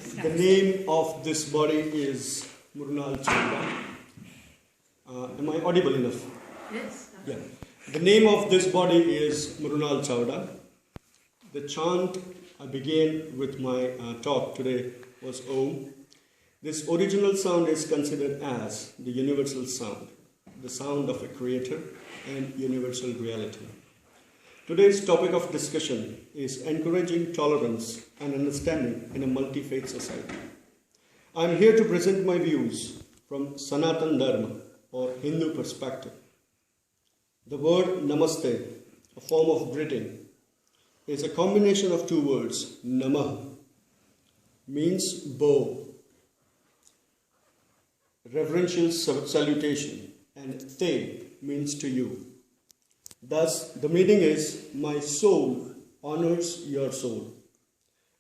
The name of this body is Mrunal Chanda. Am I audible enough? Yes. Yeah. The name of this body is Mrunal Chowda. The chant I began with my talk today was Om. This original sound is considered as the universal sound, the sound of a creator and universal reality. Today's topic of discussion is encouraging tolerance and understanding in a multi-faith society. I am here to present my views from Sanatan Dharma or Hindu perspective. The word Namaste, a form of greeting, is a combination of two words. Namah means bow, reverential salutation, and Te means to you. Thus, the meaning is, my soul honors your soul.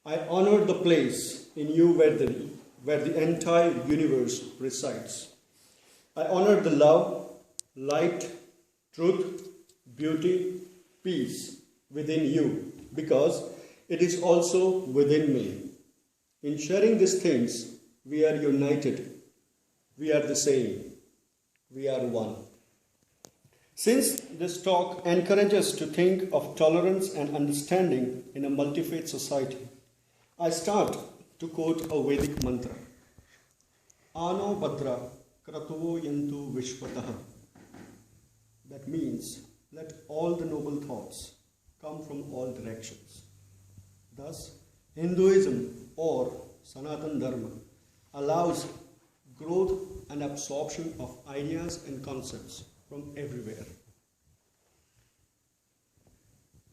I honor the place in you where the entire universe resides. I honor the love, light, truth, beauty, peace within you because it is also within me. In sharing these things, we are united. We are the same. We are one. Since this talk encourages us to think of tolerance and understanding in a multi-faith society, I start to quote a Vedic mantra. Ano Bhadra Kratuvo Yantu Vishwataha. That means, let all the noble thoughts come from all directions. Thus, Hinduism or Sanatan Dharma allows growth and absorption of ideas and concepts from everywhere.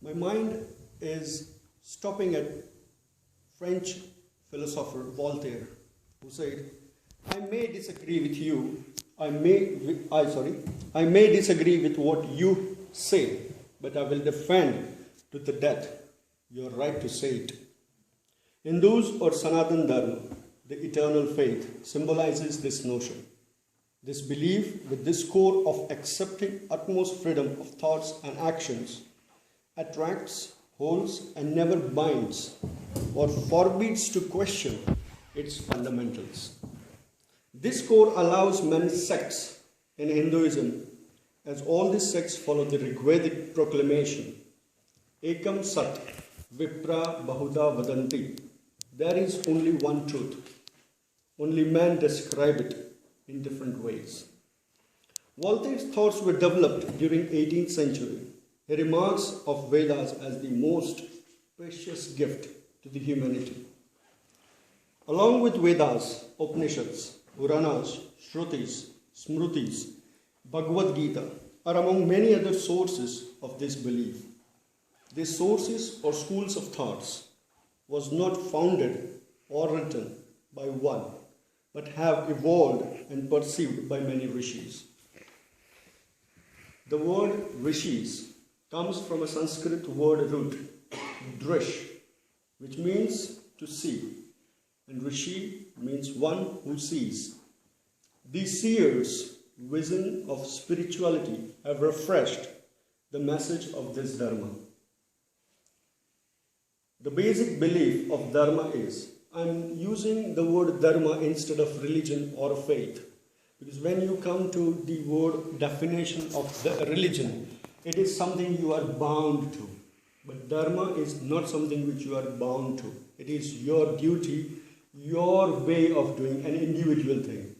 My mind is stopping at French philosopher Voltaire, who said, I may disagree with you, I may disagree with what you say, but I will defend to the death your right to say it. Hindus or Sanatan Dharma, the eternal faith, symbolizes this notion. This belief, with this core of accepting utmost freedom of thoughts and actions, attracts, holds, and never binds or forbids to question its fundamentals. This core allows many sects in Hinduism, as all these sects follow the Rigvedic proclamation, Ekam Sat Vipra Bahuda Vadanti. There is only one truth. Only men describe it in different ways. Voltaire's thoughts were developed during 18th century. He remarks of Vedas as the most precious gift to the humanity. Along with Vedas, Upanishads, Puranas, Shrutis, Smrutis, Bhagavad Gita are among many other sources of this belief. These sources or schools of thoughts was not founded or written by one, but have evolved and perceived by many rishis. The word rishis comes from a Sanskrit word root, drish, which means to see, and rishi means one who sees. These seers' vision of spirituality have refreshed the message of this dharma. The basic belief of dharma is, I'm using the word dharma instead of religion or faith, because when you come to the word definition of the religion, it is something you are bound to. But dharma is not something which you are bound to. It is your duty, your way of doing an individual thing.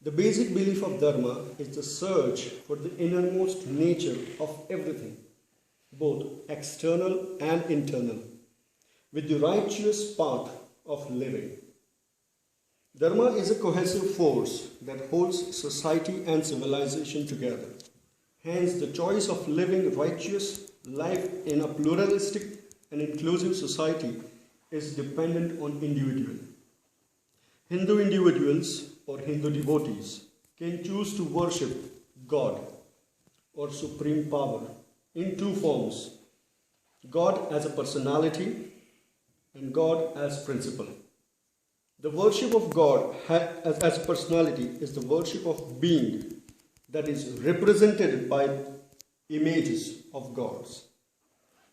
The basic belief of dharma is the search for the innermost nature of everything, both external and internal, with the righteous path of living. Dharma is a cohesive force that holds society and civilization together. Hence, the choice of living righteous life in a pluralistic and inclusive society is dependent on individual. Hindu individuals or Hindu devotees can choose to worship God or supreme power in two forms, God as a personality and God as principle. The worship of God as a personality is the worship of being that is represented by images of gods.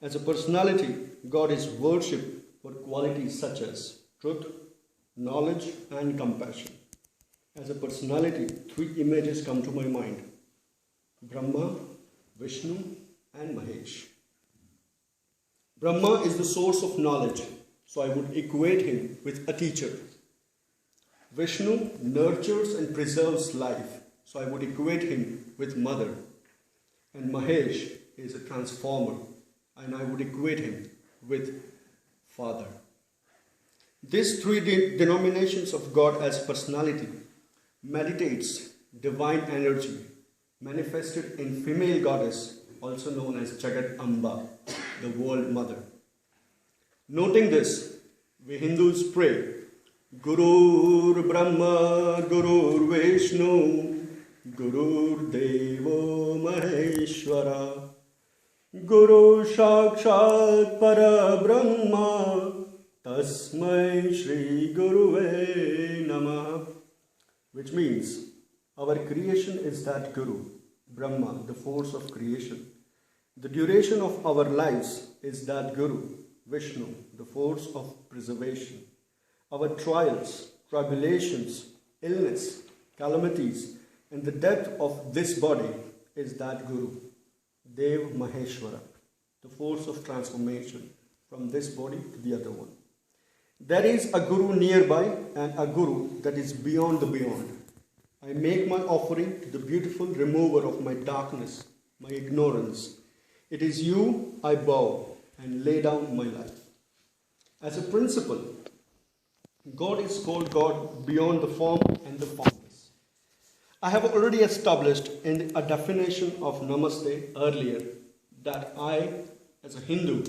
As a personality, God is worshipped for qualities such as truth, knowledge and compassion. As a personality, three images come to my mind: Brahma, Vishnu, and Mahesh. Brahma is the source of knowledge, so I would equate him with a teacher. Vishnu nurtures and preserves life, so I would equate him with mother. And Mahesh is a transformer, and I would equate him with father. These three denominations of God as personality meditates divine energy manifested in female goddess, also known as Jagat Amba, the world mother. Noting this, we Hindus pray, Gurur Brahma, Gurur Vishnu, Gurur Devo Maheshwara, Guru Sakshat Para Brahma, Tasmai Shri Guruve Namah. Which means, our creation is that Guru, Brahma, the force of creation. The duration of our lives is that Guru, Vishnu, the force of preservation. Our trials, tribulations, illness, calamities, and the death of this body is that Guru, Dev Maheshwara, the force of transformation from this body to the other one. There is a Guru nearby and a Guru that is beyond the beyond. I make my offering to the beautiful remover of my darkness, my ignorance. It is you I bow and lay down my life. As a principle, God is called God beyond the form and the formless. I have already established in a definition of Namaste earlier that I, as a Hindu,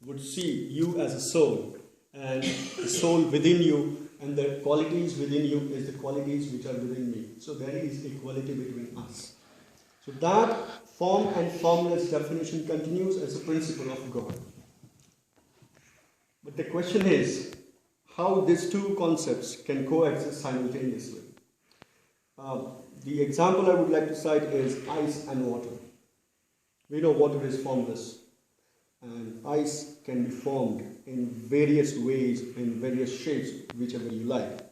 would see you as a soul, and the soul within you and the qualities within you is the qualities which are within me. So there is equality between us. So that form and formless definition continues as a principle of God. But the question is how these two concepts can coexist simultaneously. The example I would like to cite is ice and water. We know water is formless, and ice can be formed in various ways, in various shapes, whichever you like.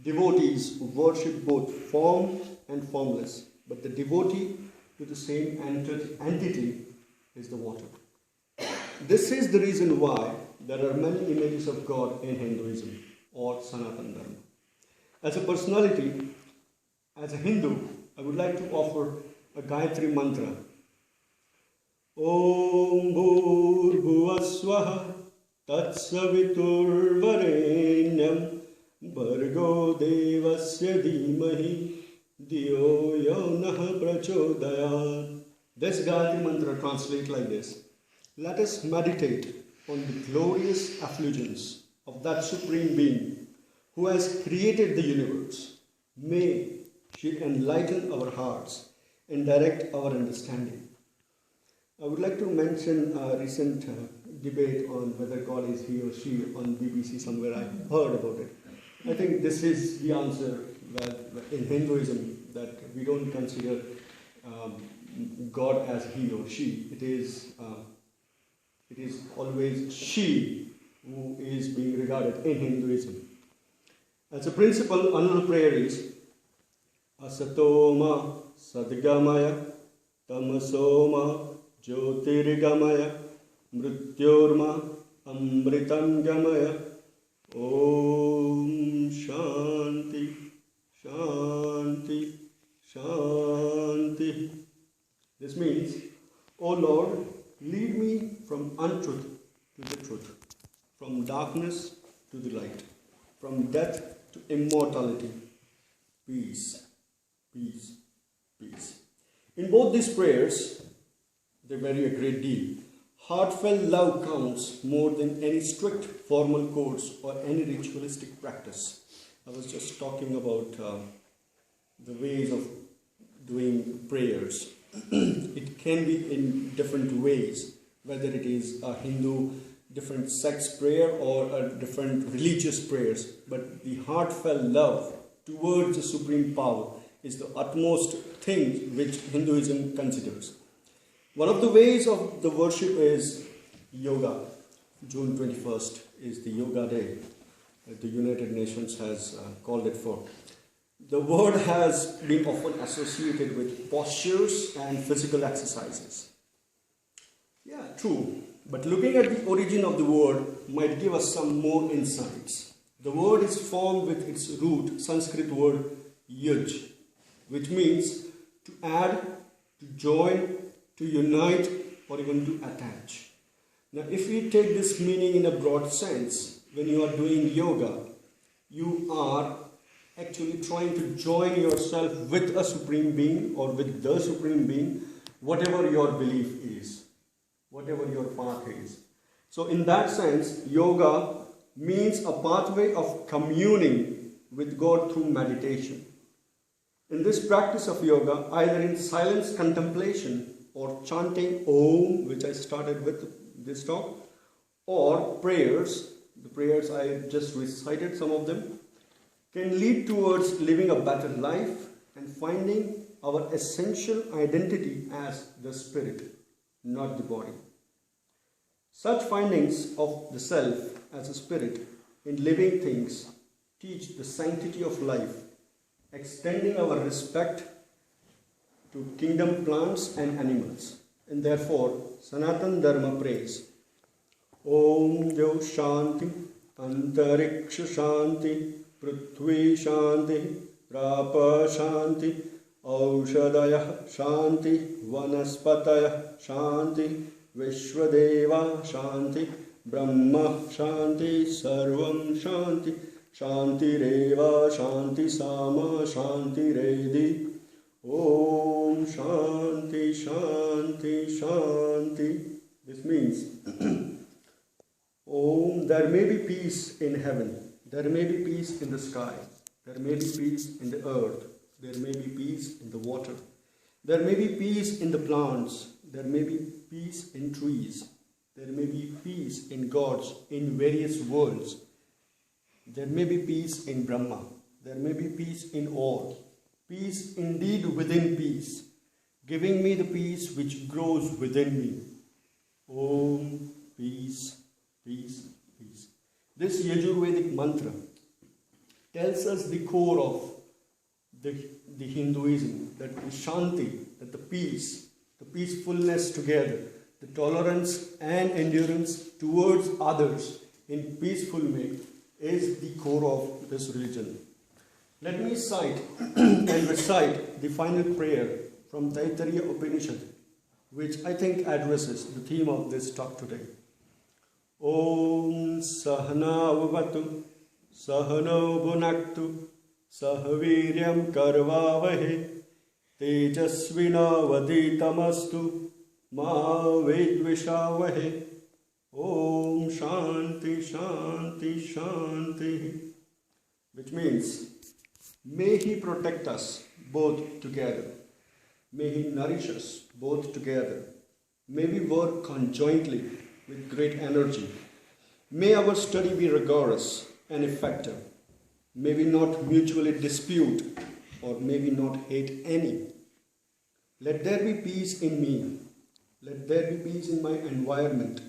Devotees worship both form and formless, but the devotee to the same entity is the water. This is the reason why there are many images of God in Hinduism or Sanatana Dharma. As a personality, as a Hindu, I would like to offer a Gayatri mantra. Om Bhur Bhuvaswaha Tat Savitur Varenyam Bhargo Devasya Dhimahi Diyo Yonah Prachodayat. This Gayatri mantra translates like this. Let us meditate on the glorious effulgence of that Supreme Being who has created the universe. May she enlighten our hearts and direct our understanding. I would like to mention a recent debate on whether God is he or she on BBC somewhere. I heard about it. I think this is the answer that in Hinduism, that we don't consider God as he or she. It is always she who is being regarded in Hinduism. As a principle, another prayer is Asatoma Sadgamaya Tamasoma Jyotirgamaya Mrityorma Amritangamaya. Om Shanti Shanti Shanti. This means, O Lord, lead me from untruth to the truth, from darkness to the light, from death to immortality. Peace, peace, peace. In both these prayers, they vary a great deal. Heartfelt love counts more than any strict formal codes or any ritualistic practice. I was just talking about the ways of doing prayers. It can be in different ways, whether it is a Hindu different sex prayer or a different religious prayers. But the heartfelt love towards the Supreme Power is the utmost thing which Hinduism considers. One of the ways of the worship is yoga. June 21st is the yoga day. the United Nations has called it for. The word has been often associated with postures and physical exercises. Yeah, true. But looking at the origin of the word might give us some more insights. The word is formed with its root, Sanskrit word yuj, which means to add, to join, to unite, or even to attach. Now, if we take this meaning in a broad sense, when you are doing yoga, you are actually trying to join yourself with a supreme being or with the supreme being, whatever your belief is, whatever your path is. So in that sense, yoga means a pathway of communing with God through meditation. In this practice of yoga, either in silence contemplation or chanting Om, which I started with this talk, or prayers, the prayers I just recited some of them, can lead towards living a better life and finding our essential identity as the spirit, not the body. Such findings of the self as a spirit in living things teach the sanctity of life, extending our respect to kingdom plants and animals. And therefore, Sanatana Dharma prays, Om Dev Shanti, Antariksha Shanti, Prithvi Shanti, Rapa Shanti, Aushadaya Shanti, Vanaspataya Shanti, Vishwadeva Shanti, Brahma Shanti, Sarvam Shanti, Shanti Reva Shanti Sama Shanti Redi. Om Shanti Shanti Shanti. This means Om, there may be peace in heaven, there may be peace in the sky, there may be peace in the earth, there may be peace in the water, there may be peace in the plants, there may be peace in trees, there may be peace in gods in various worlds, there may be peace in Brahma, there may be peace in all, peace indeed within peace, giving me the peace which grows within me. Om, peace, peace, peace. This Yajurvedic mantra tells us the core of the Hinduism, that the Shanti, that the peace, the peacefulness together, the tolerance and endurance towards others in peaceful way is the core of this religion. Let me cite and recite the final prayer from Taittiriya Upanishad, which I think addresses the theme of this talk today. Om Sahana Vavatu Sahano Bhunaktu Sahaviryam Karvavahe Tejasvina Vaditamastu Ma Vedvishavahe. Om Shanti Shanti Shanti. Which means, may He protect us both together. May He nourish us both together. May we work conjointly with great energy. May our study be rigorous and effective. May we not mutually dispute, or may we not hate any. Let there be peace in me. Let there be peace in my environment.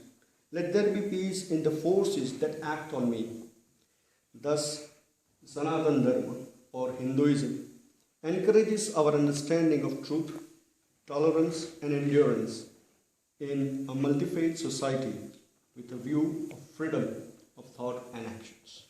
Let there be peace in the forces that act on me. Thus, Sanatana Dharma, or Hinduism, encourages our understanding of truth, tolerance, and endurance in a multi-faith society with a view of freedom of thought and actions.